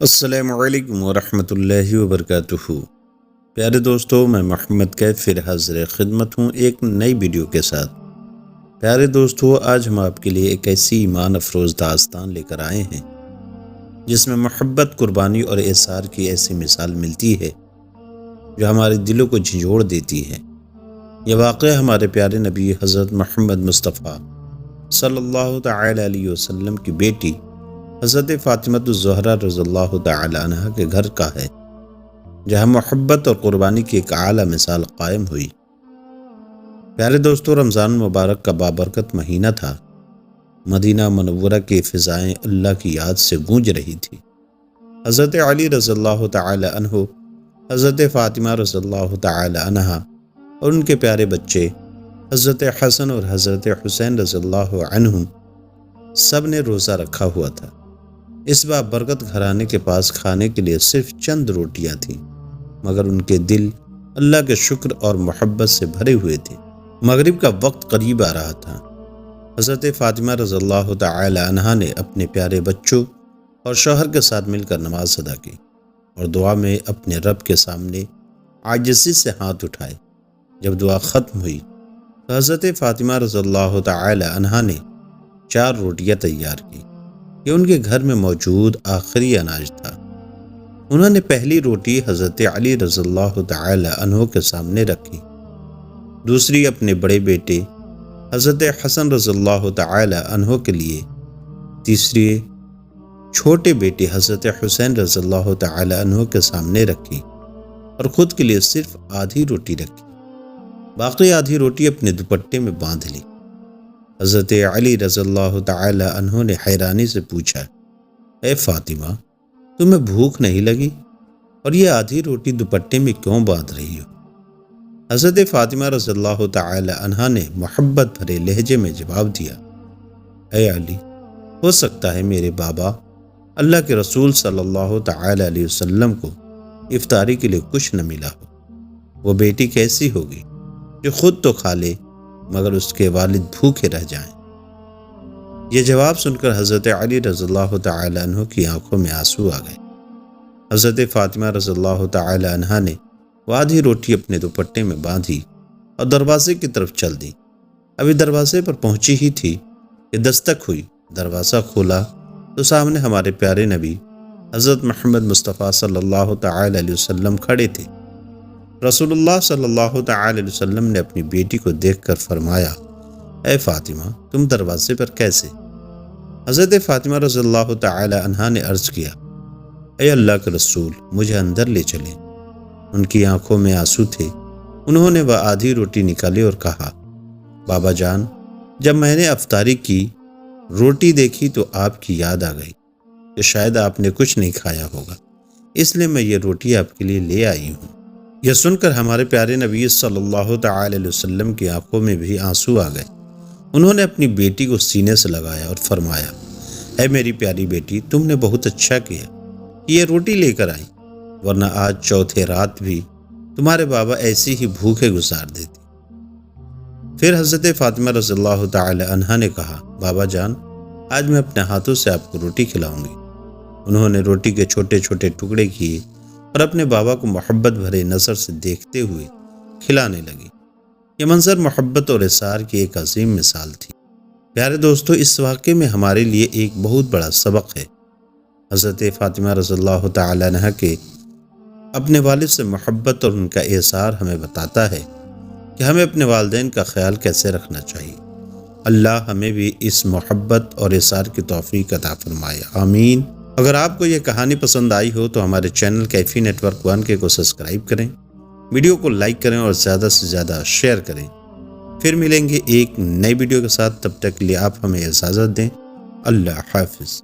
السلام علیکم ورحمۃ اللہ وبرکاتہ۔ پیارے دوستو، میں محمد کیف پھر حاضر خدمت ہوں ایک نئی ویڈیو کے ساتھ۔ پیارے دوستو، آج ہم آپ کے لیے ایک ایسی ایمان افروز داستان لے کر آئے ہیں جس میں محبت، قربانی اور احسار کی ایسی مثال ملتی ہے جو ہمارے دلوں کو جھنجھوڑ دیتی ہے۔ یہ واقعہ ہمارے پیارے نبی حضرت محمد مصطفیٰ صلی اللہ تعالی علیہ وسلم کی بیٹی حضرت فاطمہ الزہرا رضی اللہ تعالی عنہ کے گھر کا ہے، جہاں محبت اور قربانی کی ایک اعلیٰ مثال قائم ہوئی۔ پیارے دوستو، رمضان مبارک کا بابرکت مہینہ تھا۔ مدینہ منورہ کی فضائیں اللہ کی یاد سے گونج رہی تھی۔ حضرت علی رضی اللہ تعالی عنہ، حضرت فاطمہ رضی اللہ تعالی عنہ اور ان کے پیارے بچے حضرت حسن اور حضرت حسین رضی اللہ عنہم سب نے روزہ رکھا ہوا تھا۔ اس بابرکت گھرانے کے پاس کھانے کے لیے صرف چند روٹیاں تھیں، مگر ان کے دل اللہ کے شکر اور محبت سے بھرے ہوئے تھے۔ مغرب کا وقت قریب آ رہا تھا۔ حضرت فاطمہ رضی اللہ تعالی عنہا نے اپنے پیارے بچوں اور شوہر کے ساتھ مل کر نماز ادا کی اور دعا میں اپنے رب کے سامنے عاجزی سے ہاتھ اٹھائے۔ جب دعا ختم ہوئی تو حضرت فاطمہ رضی اللہ تعالی عنہا نے 4 روٹیاں تیار کی۔ یہ ان کے گھر میں موجود آخری اناج تھا۔ انہوں نے پہلی روٹی حضرت علی رضی اللہ تعالی عنہ کے سامنے رکھی، دوسری اپنے بڑے بیٹے حضرت حسن رضی اللہ تعالی عنہ کے لیے، تیسری چھوٹے بیٹے حضرت حسین رضی اللہ تعالی عنہ کے سامنے رکھی اور خود کے لیے صرف آدھی روٹی رکھی۔ باقی آدھی روٹی اپنے دوپٹے میں باندھ لی۔ حضرت علی رضی اللہ تعالی عنہ نے حیرانی سے پوچھا، اے فاطمہ، تمہیں بھوک نہیں لگی اور یہ آدھی روٹی دوپٹے میں کیوں باندھ رہی ہو؟ حضرت فاطمہ رضی اللہ تعالی عنہ نے محبت بھرے لہجے میں جواب دیا، اے علی، ہو سکتا ہے میرے بابا اللہ کے رسول صلی اللہ تعالی علیہ وسلم کو افطاری کے لیے کچھ نہ ملا ہو۔ وہ بیٹی کیسی ہوگی جو خود تو کھا لے مگر اس کے والد بھوکے رہ جائیں۔ یہ جواب سن کر حضرت علی رضی اللہ تعالی عنہ کی آنکھوں میں آنسو آ گئے۔ حضرت فاطمہ رضی اللہ تعالی عنہ نے وہ آدھی روٹی اپنے دوپٹے میں باندھی اور دروازے کی طرف چل دی۔ ابھی دروازے پر پہنچی ہی تھی کہ دستک ہوئی۔ دروازہ کھولا تو سامنے ہمارے پیارے نبی حضرت محمد مصطفیٰ صلی اللہ تعالی علیہ وسلم کھڑے تھے۔ رسول اللہ صلی اللہ تعالی علیہ وسلم نے اپنی بیٹی کو دیکھ کر فرمایا، اے فاطمہ، تم دروازے پر کیسے؟ حضرت فاطمہ رضی اللہ تعالی عنہا نے عرض کیا، اے اللہ کے رسول، مجھے اندر لے چلیں۔ ان کی آنکھوں میں آنسو تھے۔ انہوں نے وہ آدھی روٹی نکالی اور کہا، بابا جان، جب میں نے افطاری کی روٹی دیکھی تو آپ کی یاد آ گئی کہ شاید آپ نے کچھ نہیں کھایا ہوگا، اس لیے میں یہ روٹی آپ کے لیے لے آئی ہوں۔ یہ سن کر ہمارے پیارے نبی صلی اللہ تعالی علیہ وسلم کی آنکھوں میں بھی آنسو آ گئے۔ انہوں نے اپنی بیٹی کو سینے سے لگایا اور فرمایا، اے میری پیاری بیٹی، تم نے بہت اچھا کیا کہ یہ روٹی لے کر آئی، ورنہ آج چوتھے رات بھی تمہارے بابا ایسی ہی بھوکے گزار دیتے۔ پھر حضرت فاطمہ رضی اللہ تعالی عنہ نے کہا، بابا جان، آج میں اپنے ہاتھوں سے آپ کو روٹی کھلاؤں گی۔ انہوں نے روٹی کے چھوٹے چھوٹے ٹکڑے کیے اور اپنے بابا کو محبت بھرے نظر سے دیکھتے ہوئے کھلانے لگی۔ یہ منظر محبت اور احسار کی ایک عظیم مثال تھی۔ پیارے دوستو، اس واقعے میں ہمارے لیے ایک بہت بڑا سبق ہے۔ حضرت فاطمہ رضی اللہ تعالی عنہ کے اپنے والد سے محبت اور ان کا احسار ہمیں بتاتا ہے کہ ہمیں اپنے والدین کا خیال کیسے رکھنا چاہیے۔ اللہ ہمیں بھی اس محبت اور احسار کی توفیق عطا فرمائے، آمین۔ اگر آپ کو یہ کہانی پسند آئی ہو تو ہمارے چینل کیفی نیٹ ورک 1 کو سبسکرائب کریں، ویڈیو کو لائک کریں اور زیادہ سے زیادہ شیئر کریں۔ پھر ملیں گے ایک نئی ویڈیو کے ساتھ، تب تک کے لیے آپ ہمیں اجازت دیں۔ اللہ حافظ۔